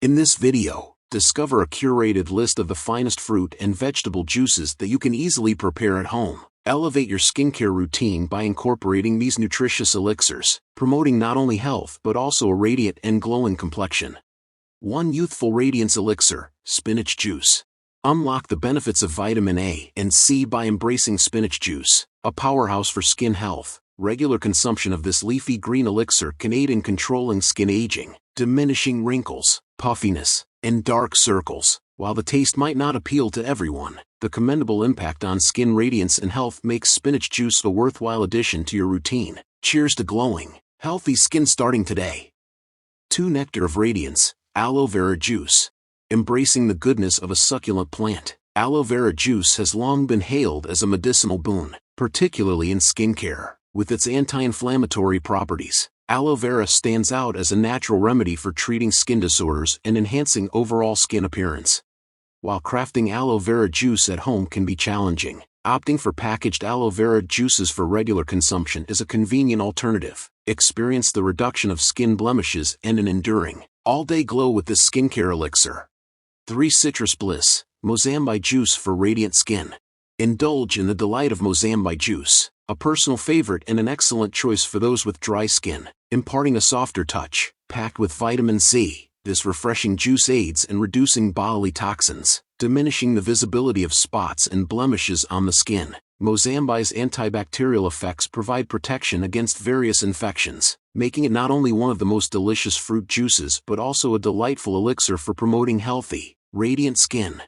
In this video, discover a curated list of the finest fruit and vegetable juices that you can easily prepare at home. Elevate your skincare routine by incorporating these nutritious elixirs, promoting not only health but also a radiant and glowing complexion. 1 Youthful Radiance Elixir, Spinach Juice. Unlock the benefits of vitamin A and C by embracing spinach juice, a powerhouse for skin health. Regular consumption of this leafy green elixir can aid in controlling skin aging, diminishing wrinkles, puffiness, and dark circles. While the taste might not appeal to everyone, the commendable impact on skin radiance and health makes spinach juice a worthwhile addition to your routine. Cheers to glowing, healthy skin starting today. 2 Nectar of Radiance, Aloe Vera Juice. Embracing the goodness of a succulent plant, aloe vera juice has long been hailed as a medicinal boon, particularly in skincare. With its anti-inflammatory properties, aloe vera stands out as a natural remedy for treating skin disorders and enhancing overall skin appearance. While crafting aloe vera juice at home can be challenging, opting for packaged aloe vera juices for regular consumption is a convenient alternative. Experience the reduction of skin blemishes and an enduring, all-day glow with this skincare elixir. 3 Citrus Bliss, Mozambique Juice for Radiant Skin. Indulge in the delight of Mozambique juice, a personal favorite and an excellent choice for those with dry skin, imparting a softer touch. Packed with vitamin C, this refreshing juice aids in reducing bodily toxins, diminishing the visibility of spots and blemishes on the skin. Mozambique's antibacterial effects provide protection against various infections, making it not only one of the most delicious fruit juices but also a delightful elixir for promoting healthy, radiant skin.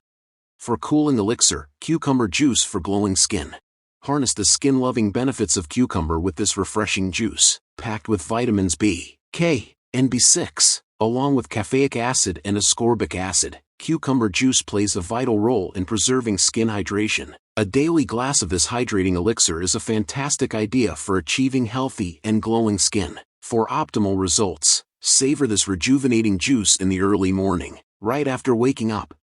For cooling elixir, cucumber juice for glowing skin. Harness the skin-loving benefits of cucumber with this refreshing juice, packed with vitamins B, K, and B6, along with caffeic acid and ascorbic acid. Cucumber juice plays a vital role in preserving skin hydration. A daily glass of this hydrating elixir is a fantastic idea for achieving healthy and glowing skin. For optimal results, savor this rejuvenating juice in the early morning, right after waking up.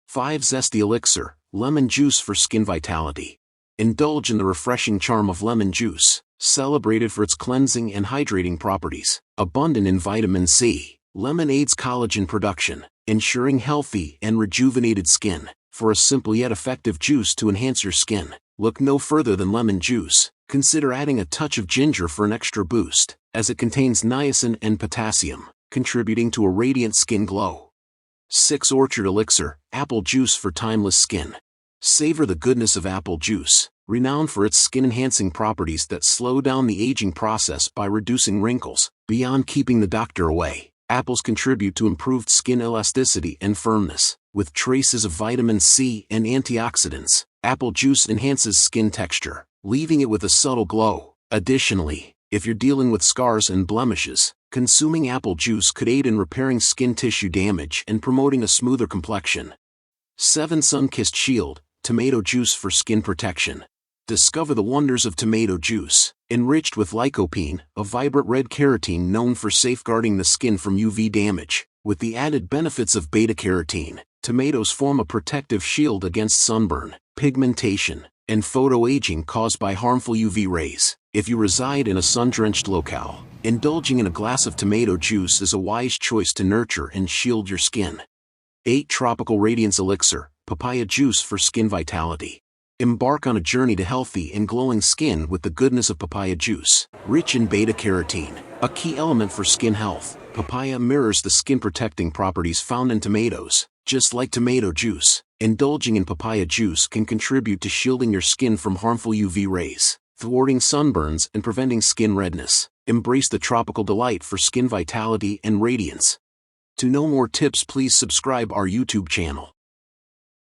5 Zesty Elixir, Lemon Juice for Skin Vitality. Indulge in the refreshing charm of lemon juice, celebrated for its cleansing and hydrating properties. Abundant in vitamin C, lemon aids collagen production, ensuring healthy and rejuvenated skin. For a simple yet effective juice to enhance your skin, look no further than lemon juice. Consider adding a touch of ginger for an extra boost, as it contains niacin and potassium, contributing to a radiant skin glow. 6 Orchard Elixir, Apple Juice for Timeless Skin. Savor the goodness of apple juice, renowned for its skin-enhancing properties that slow down the aging process by reducing wrinkles. Beyond keeping the doctor away, apples contribute to improved skin elasticity and firmness. With traces of vitamin C and antioxidants, apple juice enhances skin texture, leaving it with a subtle glow. Additionally, if you're dealing with scars and blemishes, consuming apple juice could aid in repairing skin tissue damage and promoting a smoother complexion. 7 Sun-Kissed Shield, Tomato Juice for Skin Protection. Discover the wonders of tomato juice, enriched with lycopene, a vibrant red carotene known for safeguarding the skin from UV damage. With the added benefits of beta-carotene, tomatoes form a protective shield against sunburn, pigmentation, and photoaging caused by harmful UV rays. If you reside in a sun-drenched locale, indulging in a glass of tomato juice is a wise choice to nurture and shield your skin. 8 Tropical Radiance Elixir, Papaya Juice for Skin Vitality. Embark on a journey to healthy and glowing skin with the goodness of papaya juice. Rich in beta-carotene, a key element for skin health, papaya mirrors the skin-protecting properties found in tomatoes. Just like tomato juice, indulging in papaya juice can contribute to shielding your skin from harmful UV rays, thwarting sunburns and preventing skin redness. Embrace the tropical delight for skin vitality and radiance. To know more tips, please subscribe our YouTube channel.